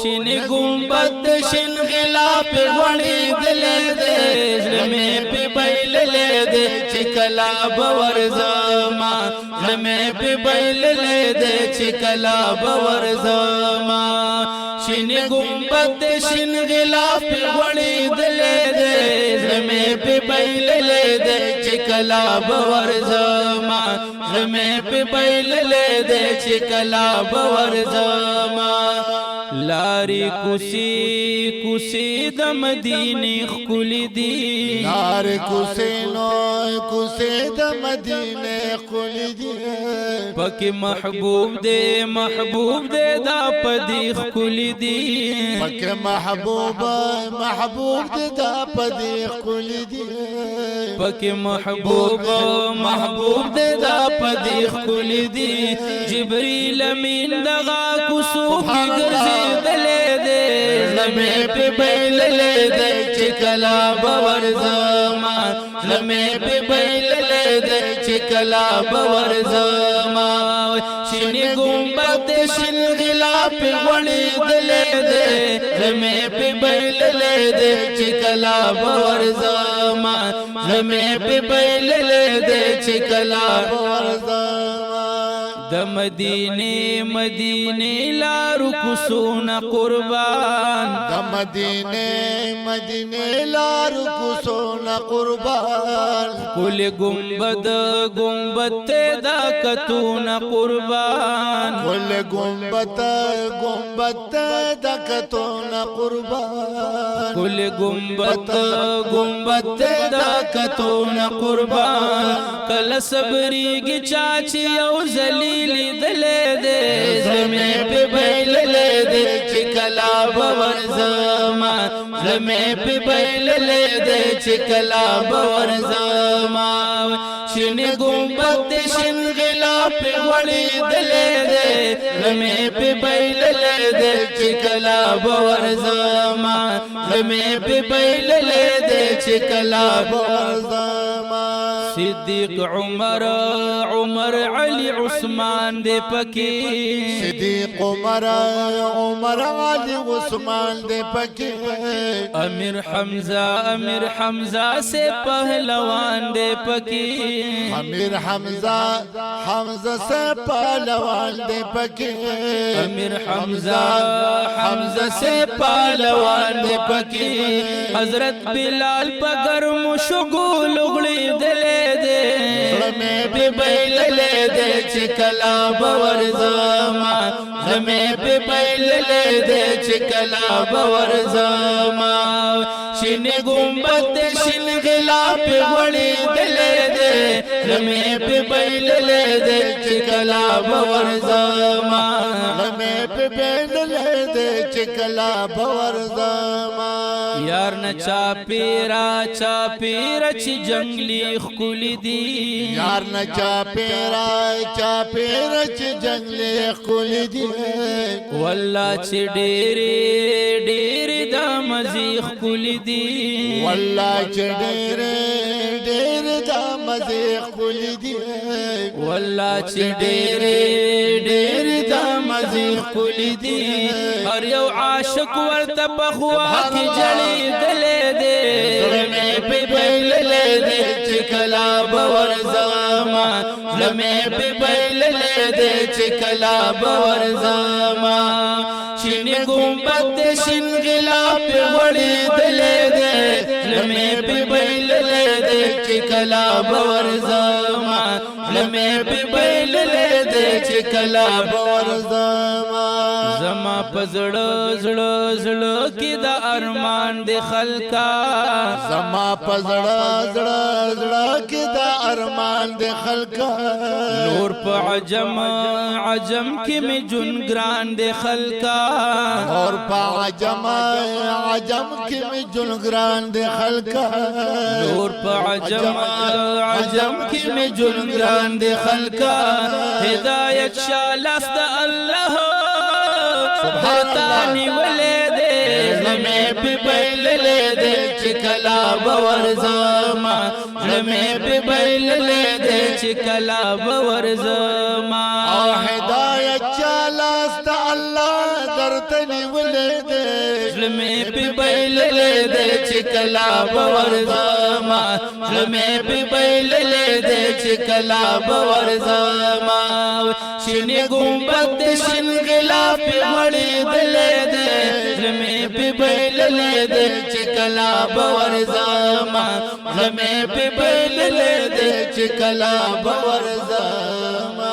شین گنبد شین غلاف غړي دلې دې زمې په بیل لې دې چې کلا باور زما زمې په بیل لې دې چې کلا باور زما شین گنبد شین غلاف غړي دلې دې زمې په بیل لې دې چې کلا باور زما زمې په بیل لې دې چې کلا باور زما لاری کوسی کوسی د مدینه خل دی لاری کوسی نو کوسی د مدینه خل دی پک محبوب دے دا پدی خل دی پک محبوب دے دا پدی خل دی پک محبوب دے دا پدی خل دی جبریل امین دغا کوسو کی گرزی دلے دے زمے پہ بیل لے دے چکلا باور زما زمے پہ بیل لے دے چکلا باور زما شین گنبد شین غلاف غړي دلے دے زمے پہ بیل لے دے چکلا باور زما زمے پہ بیل لے دے چکلا باور زما د مدینه لارو کوسون قربان د مدینه لارو کوسون قربان کل گنبد تے دا کتون قربان کل گنبد تے دا کتون قربان کل گنبد تے دا کتون قربان کل صبری گی چاچی او زلیلی دلے دے زمیں پہ بیل لے دے چکلا باور زما زمیں پہ بیل لے دے چکلا باور زما شین گنبد شین غلاف غړي دلے دے زمیں پہ بیل لے دے چکلا باور زما زمیں پہ بیل لے دے چکلا باور زما صدیق عمر علی عثمان دے پکی صدیق عمر علی عثمان دے پکی امیر حمزہ سے پہلوان دے پکی امیر حمزہ سے پہلوان دے پکی امیر حمزہ سے پہلوان دے پکی حضرت بلال پگر مشغول غړي دلے دے زمیں پہ بیل لے دے چکلا باور زما زمیں پہ بیل لے دے چکلا باور زما شین گنبد شین غلاف غړي دلے دے زمیں پہ بیل لے دے چکلا باور زما زمیں پہ بیل لے دے چکلا باور زما یار نہ چاپیرا چی جنگلی خل دی یار نہ چاپیرا چی جنگلی خل دی واللہ چی ډېر دا مزی خل دی واللہ چی ډېر دا مزی خل دی واللہ چی ډېر دا مزی خل دی هر یو عاشق ورته پخوا کی جړی دلے دے زمیں پہ بیل لے دے چکلا باور زما زمیں پہ بیل لے دے چکلا باور زما شین گنبد شین غلاف غړي دلے دے زمیں پہ بیل لے دے چکلا باور زما زمیں پہ بیل لے دے چکلا باور زما پزړه زړه کی دا ارمان دے خلکا زما پزړه کی دا ارمان دے خلکا نور پا عجم کی میں جن گران دے خلکا اور پا عجم کی میں جن گران دے خلکا نور پا عجم کی میں جن گران دے خلکا ہدایت شالاس دا اللہ سبحانی ولے دے زمیں پہ بیل لے دے چکلا باور زما زمیں پہ بیل لے دے چکلا باور زما ہدایت شالاس دا اللہ نظر تنی ولې دې زلمې په بیللې دې چې کلا باور زما زلمې په بیللې دې چې کلا باور زما شینې ګمبد شین غلاف وړې دلې دې زلمې په بیللې دې چې کلا باور زما زلمې په بیللې دې چې کلا باور زما